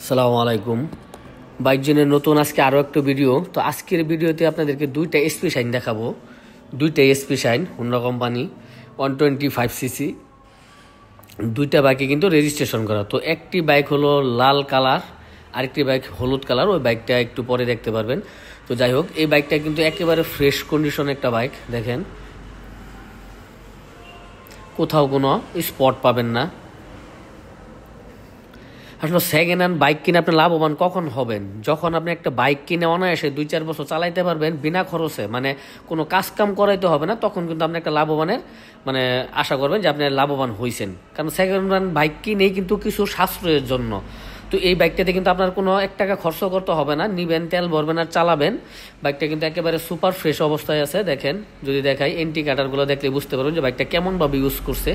আসসালামু আলাইকুম। বাইক জেনের নতুন আজকে আরও একটা ভিডিও। তো আজকের ভিডিওতে আপনাদেরকে দুইটা এসপি শাইন দেখাবো। দুইটা SP shine Honda company 125cc, দুইটা বাইকে কিন্তু রেজিস্ট্রেশন করা। তো একটি বাইক হলো লাল কালার, আরেকটি বাইক হলুদ কালার। ওই বাইকটা একটু পরে দেখতে পারবেন। তো যাই হোক, এই বাইকটা কিন্তু একেবারে ফ্রেশ কন্ডিশন একটা বাইক। দেখেন, কোথাও কোনো স্পট পাবেন না। আসলে সেকেন্ড হ্যান্ড বাইক কিনে আপনি লাভবান কখন হবেন? যখন আপনি একটা বাইক কিনে অনায়াসে 2-4 বছর চালাইতে পারবেন বিনা খরচে, মানে কোনো কাজ কাম করাইতে হবে না, তখন কিন্তু আপনি একটা লাভবানের আশা করবেন যে আপনি লাভবান হয়েছেন। কারণ সেকেন্ড হ্যান্ড বাইক কিনেই কিন্তু কিছু সাশ্রয়ের জন্য। তো এই বাইকটাতে কিন্তু আপনার কোনো 1 টাকা খরচ করতে হবে না, নিবেন, তেল ভরবেন আর চালাবেন। বাইকটা কিন্তু একেবারে সুপার ফ্রেশ অবস্থায় আছে। দেখেন, যদি দেখাই ইন্ডিকেটারগুলো দেখলে বুঝতে পারবেন যে বাইকটা কেমনভাবে ইউজ করছে।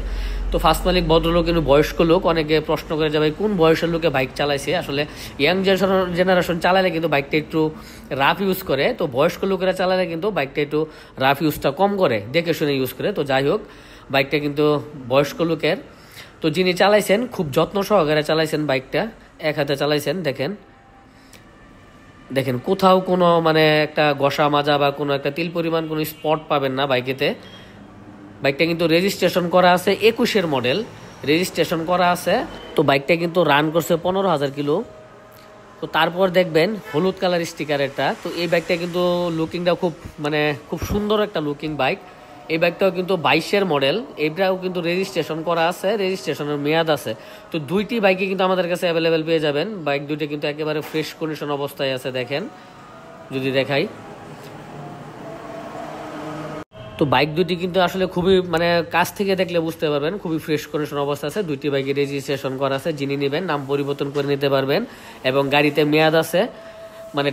তো ফার্স্ট মালিক ভদ্রলোক কিন্তু বয়স্ক লোক। অনেকে প্রশ্ন করে যে ভাই কোন বয়সের লোকে বাইক চালাইছে। আসলে ইয়াং জেনারেশন চালালে কিন্তু বাইকটা একটু রাফ ইউজ করে, তো বয়স্ক লোকেরা চালালে কিন্তু বাইকটা একটু রাফ ইউজটা কম করে, দেখে শুনে ইউজ করে। তো যাই হোক, বাইকটা কিন্তু বয়স্ক লোকের। তো যিনি চালাইছেন খুব যত্ন সহকারে চালাইছেন বাইকটা, এক হাতে চালাইছেন। দেখেন দেখেন কোথাও কোনো একটা ঘষা মাজা বা কোনো একটা তিল পরিমাণ কোনো স্পট পাবেন না বাইকেতে। বাইকটা কিন্তু রেজিস্ট্রেশন করা আছে, 21-এর মডেল রেজিস্ট্রেশন করা আছে। তো বাইকটা কিন্তু রান করছে 15,000 কিলো। তো তারপর দেখবেন হলুদ কালার স্টিকারেরটা। তো এই বাইকটা কিন্তু লুকিংটা খুব সুন্দর একটা লুকিং বাইক। এই বাইকটাও কিন্তু 22-এর মডেল, এইটাও কিন্তু রেজিস্ট্রেশন করা আছে, রেজিস্ট্রেশনের মেয়াদ আছে। তো দুইটি বাইকে কিন্তু আমাদের কাছে অ্যাভেলেবেল পেয়ে যাবেন। বাইক দুইটা কিন্তু একেবারে ফ্রেশ কন্ডিশন অবস্থায় আছে। দেখেন, যদি দেখাই, তো বাইক দুটি কিন্তু আসলে খুবই কাছ থেকে দেখলে বুঝতে পারবেন খুবই ফ্রেশ কন্ডিশন অবস্থা আছে। দুইটি বাইকে রেজিস্ট্রেশন করা আছে। যিনি নেবেন নাম পরিবর্তন করে নিতে পারবেন, এবং গাড়িতে মেয়াদ আছে,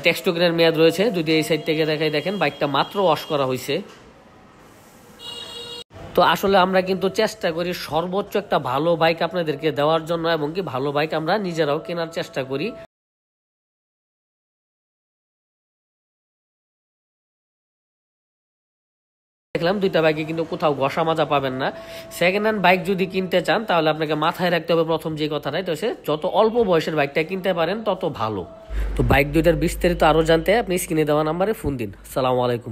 টেক্সট টোকেনের মেয়াদ রয়েছে। যদি এই সাইড থেকে দেখাই, দেখেন বাইকটা মাত্র ওয়াশ করা হয়েছে। তো আসলে আমরা কিন্তু চেষ্টা করি সর্বোচ্চ একটা ভালো বাইক আপনাদেরকে দেওয়ার জন্য, এবং কি ভালো বাইক আমরা নিজেরাও কেনার চেষ্টা করি। দেখলাম দুইটা বাইকে কিন্তু কোথাও ঘষা মাজা পাবেন না। সেকেন্ড হ্যান্ড বাইক যদি কিনতে চান, তাহলে আপনাকে মাথায় রাখতে হবে প্রথম যে কথাটাই, তো সে যত অল্প বয়সের বাইকটা কিনতে পারেন তত ভালো। তো বাইক দুইটার বিস্তারিত আরো জানতে আপনি স্ক্রিনে দেওয়া নাম্বারে ফোন দিন। আসসালামু আলাইকুম।